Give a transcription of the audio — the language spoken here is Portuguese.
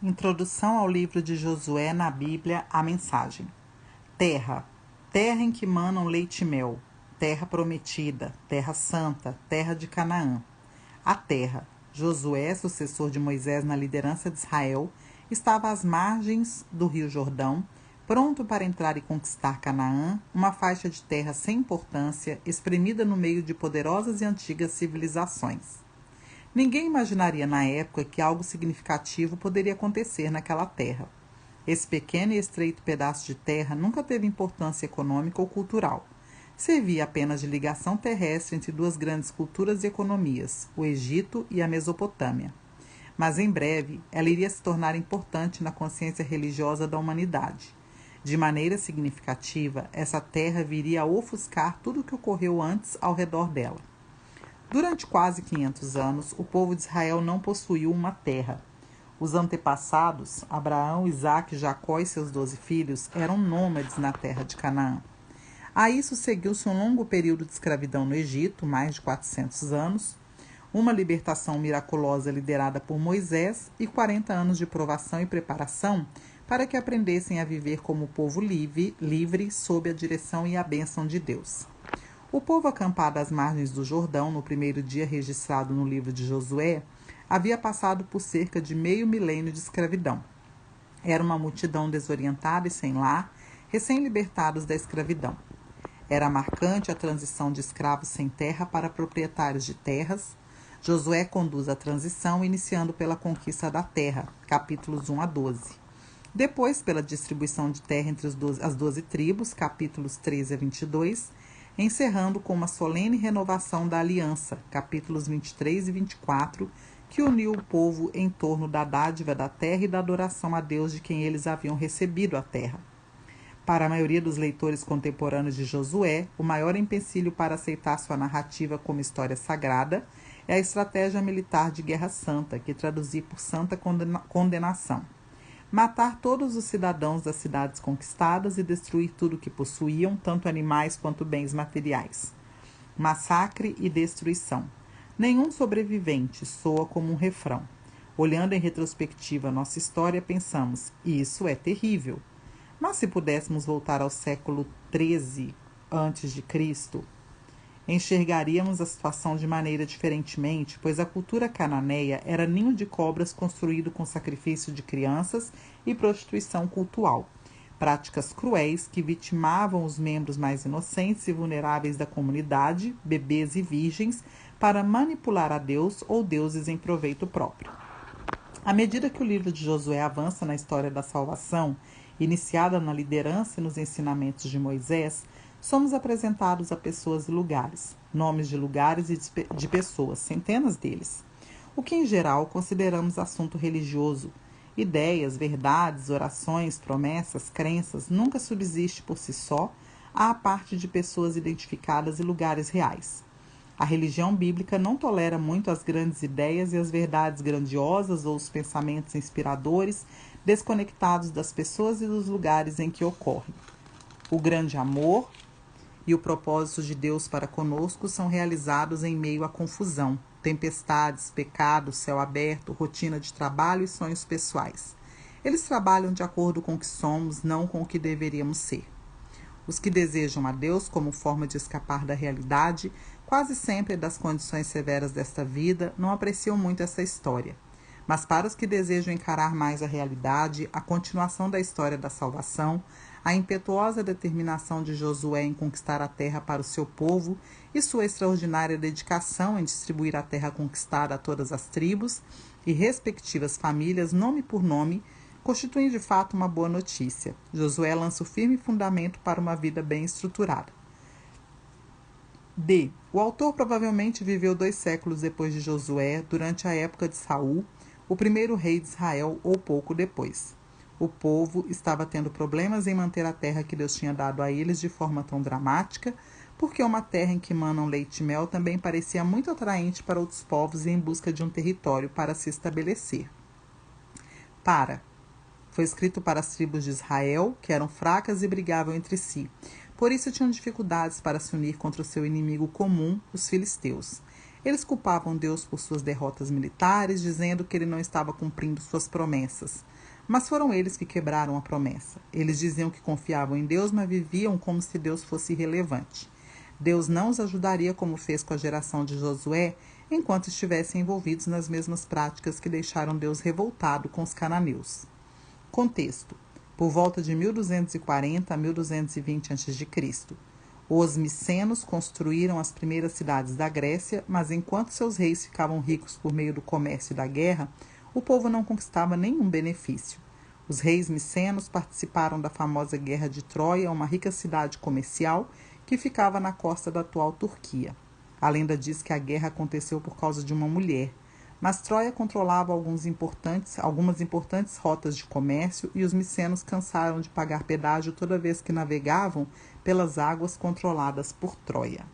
Introdução ao livro de Josué na Bíblia, a mensagem. Terra, terra em que manam leite e mel, terra prometida, terra santa, terra de Canaã. A terra, Josué, sucessor de Moisés na liderança de Israel, estava às margens do rio Jordão, pronto para entrar e conquistar Canaã, uma faixa de terra sem importância, espremida no meio de poderosas e antigas civilizações. Ninguém imaginaria na época que algo significativo poderia acontecer naquela terra. Esse pequeno e estreito pedaço de terra nunca teve importância econômica ou cultural. Servia apenas de ligação terrestre entre duas grandes culturas e economias, o Egito e a Mesopotâmia. Mas em breve, ela iria se tornar importante na consciência religiosa da humanidade. De maneira significativa, essa terra viria a ofuscar tudo o que ocorreu antes ao redor dela. Durante quase 500 anos, o povo de Israel não possuiu uma terra. Os antepassados, Abraão, Isaque, Jacó e seus 12 filhos, eram nômades na terra de Canaã. A isso seguiu-se um longo período de escravidão no Egito, mais de 400 anos, uma libertação miraculosa liderada por Moisés e 40 anos de provação e preparação para que aprendessem a viver como povo livre sob a direção e a bênção de Deus. O povo acampado às margens do Jordão, no primeiro dia registrado no livro de Josué, havia passado por cerca de meio milênio de escravidão. Era uma multidão desorientada e sem lar, recém-libertados da escravidão. Era marcante a transição de escravos sem terra para proprietários de terras. Josué conduz a transição, iniciando pela conquista da terra, capítulos 1 a 12. Depois, pela distribuição de terra entre as 12 tribos, capítulos 13 a 22, encerrando com uma solene renovação da aliança, capítulos 23 e 24, que uniu o povo em torno da dádiva da terra e da adoração a Deus de quem eles haviam recebido a terra. Para a maioria dos leitores contemporâneos de Josué, o maior empecilho para aceitar sua narrativa como história sagrada é a estratégia militar de guerra santa, que traduzi por santa condenação. Matar todos os cidadãos das cidades conquistadas e destruir tudo o que possuíam, tanto animais quanto bens materiais. Massacre e destruição. Nenhum sobrevivente soa como um refrão. Olhando em retrospectiva a nossa história, pensamos, isso é terrível. Mas se pudéssemos voltar ao século XIII a.C., enxergaríamos a situação de maneira diferentemente, pois a cultura cananeia era ninho de cobras construído com sacrifício de crianças e prostituição cultual, práticas cruéis que vitimavam os membros mais inocentes e vulneráveis da comunidade, bebês e virgens, para manipular a Deus ou deuses em proveito próprio. À medida que o livro de Josué avança na história da salvação, iniciada na liderança e nos ensinamentos de Moisés, somos apresentados a pessoas e lugares, nomes de lugares e de pessoas, centenas deles. O que, em geral, consideramos assunto religioso. Ideias, verdades, orações, promessas, crenças, nunca subsiste por si só, à parte de pessoas identificadas e lugares reais. A religião bíblica não tolera muito as grandes ideias e as verdades grandiosas ou os pensamentos inspiradores desconectados das pessoas e dos lugares em que ocorrem. O grande amor e o propósito de Deus para conosco são realizados em meio à confusão, tempestades, pecados, céu aberto, rotina de trabalho e sonhos pessoais. Eles trabalham de acordo com o que somos, não com o que deveríamos ser. Os que desejam a Deus como forma de escapar da realidade, quase sempre das condições severas desta vida, não apreciam muito essa história. Mas para os que desejam encarar mais a realidade, a continuação da história da salvação, a impetuosa determinação de Josué em conquistar a terra para o seu povo e sua extraordinária dedicação em distribuir a terra conquistada a todas as tribos e respectivas famílias, nome por nome, constituem de fato uma boa notícia. Josué lança o firme fundamento para uma vida bem estruturada. D. O autor provavelmente viveu 2 séculos depois de Josué, durante a época de Saul, o primeiro rei de Israel, ou pouco depois. O povo estava tendo problemas em manter a terra que Deus tinha dado a eles de forma tão dramática, porque uma terra em que manam leite e mel também parecia muito atraente para outros povos em busca de um território para se estabelecer. Foi escrito para as tribos de Israel, que eram fracas e brigavam entre si. Por isso tinham dificuldades para se unir contra o seu inimigo comum, os filisteus. Eles culpavam Deus por suas derrotas militares, dizendo que ele não estava cumprindo suas promessas. Mas foram eles que quebraram a promessa. Eles diziam que confiavam em Deus, mas viviam como se Deus fosse irrelevante. Deus não os ajudaria como fez com a geração de Josué, enquanto estivessem envolvidos nas mesmas práticas que deixaram Deus revoltado com os cananeus. Contexto: por volta de 1240 a 1220 a.C. Os micenos construíram as primeiras cidades da Grécia, mas enquanto seus reis ficavam ricos por meio do comércio e da guerra, o povo não conquistava nenhum benefício. Os reis micenos participaram da famosa Guerra de Troia, uma rica cidade comercial que ficava na costa da atual Turquia. A lenda diz que a guerra aconteceu por causa de uma mulher, mas Troia controlava algumas importantes rotas de comércio e os micenos cansaram de pagar pedágio toda vez que navegavam pelas águas controladas por Troia.